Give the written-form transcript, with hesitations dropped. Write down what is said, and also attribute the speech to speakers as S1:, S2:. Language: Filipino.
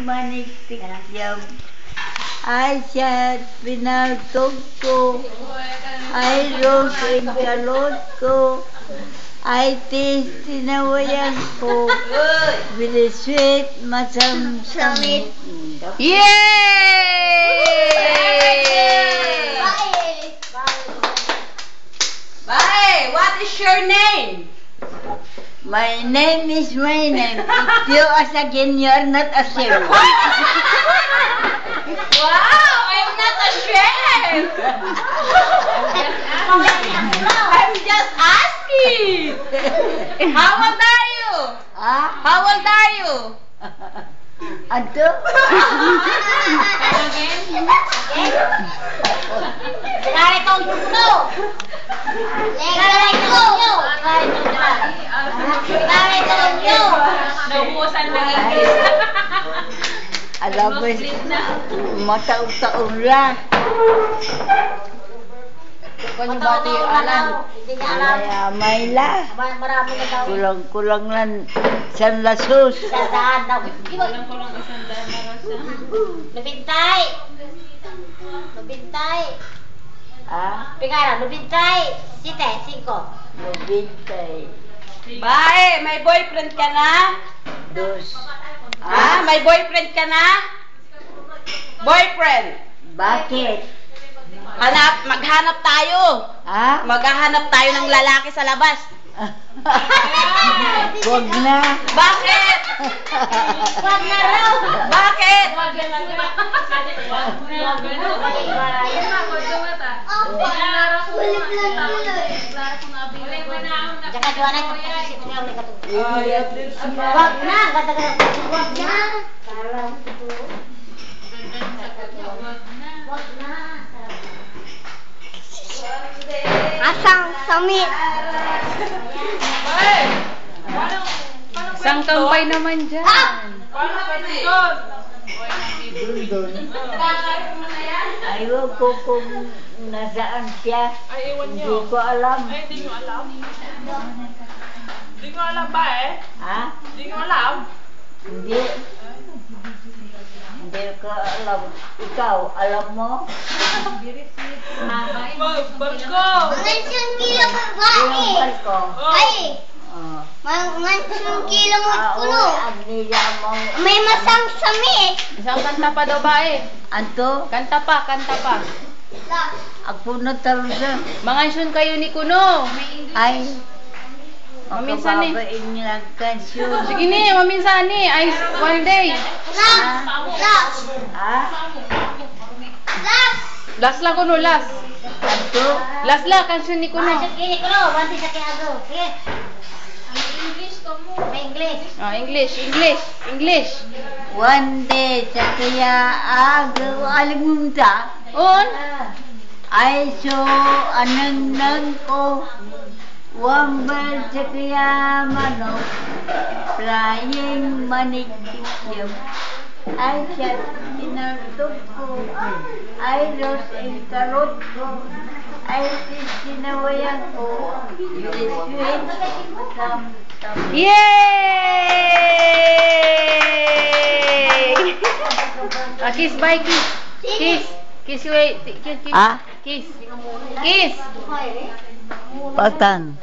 S1: manikikyam. Ay siya pinaltog ko. Ay rose ang kalot ko. Ay tis tinawayan ko. Biliswit masamsamit.
S2: Yay!
S3: Bye! What is your name?
S1: My name is my name. If you as again, you are not ashamed.
S3: Wow! I'm not ashamed! I'm just asking! How old are you?
S1: Ah?
S3: How old are you?
S1: Ato?
S4: Garitong puno. Garitong nyo. Garitong nyo.
S3: Naubusan ng English.
S1: Alam mo, mataong-taong lang.
S2: Kung yung bati alam.
S4: Hindi niya alam.
S1: May la.
S4: Marami na daw.
S1: Kulang-kulang lang. San lasos.
S4: Sandaan daw.
S3: Kulang-kulang isang daan na rosa.
S4: Lubintay. Lubintay.
S1: Ah?
S4: Pigara, lubintay. Site, 5.
S1: Lubintay.
S3: Bye! May boyfriend ka na?
S1: Dos.
S3: Ha? May boyfriend ka na? Boyfriend!
S1: Bakit?
S3: Maghanap tayo!
S1: Ah?
S3: Maghahanap tayo ng lalaki sa labas.
S1: Huwag na.
S3: Bakit?
S4: Wag na raw.
S3: Bakit?
S4: Jaka juara ito kasi ito yung katulad. Wag na, katagal. Wag na. Wag na. Asang samit.
S2: Isang kampay naman dyan.
S1: Ayaw ko kung nasaan siya. Hindi ko alam.
S5: Hindi nyo alam? Hindi nyo alam ba eh?
S1: Ha?
S5: Hindi nyo alam?
S1: Hindi. Hindi ko alam. Ikaw, alam mo?
S5: Barko!
S4: Mangang kilo mo ba
S1: Ilang
S4: eh?
S1: barko?
S4: Ay,
S1: Oh.
S4: mangang kilo mo kuno.
S1: Agniya mo.
S4: May masang samit.
S2: Isang kanta pa daw ba eh?
S1: Anto?
S2: Kanta pa, kanta pa.
S1: Ako na talaga.
S2: Mangansyon kayo ni Kuno.
S1: Ay.
S2: Maminsan eh.
S1: Makababain niya ang kansyon.
S2: Sige ni, maminsan ni. Ay, one day.
S4: Last.
S1: Ha?
S4: Last.
S2: Last lang Kuno, last.
S1: Anto?
S2: Last lang, kansyon ni Kuno.
S4: Masuk gini kuno, wanti sa kiago. Sige. May English.
S2: Ah, English, English, English.
S1: One day sa kaya agaw alimunta.
S2: On.
S1: Ay so anang nang ko. Wambal sa kaya manok. Flying manikikyam. Ay siya pinartog ko. Ay ros ang karot ko. Ay sinawayan ko. Biliswin masam.
S2: Yay! Ah, kiss, bye, kiss. Kiss. Kiss, wait. Kiss, kiss.
S1: Ah?
S2: Kiss. Kiss.
S1: Patan.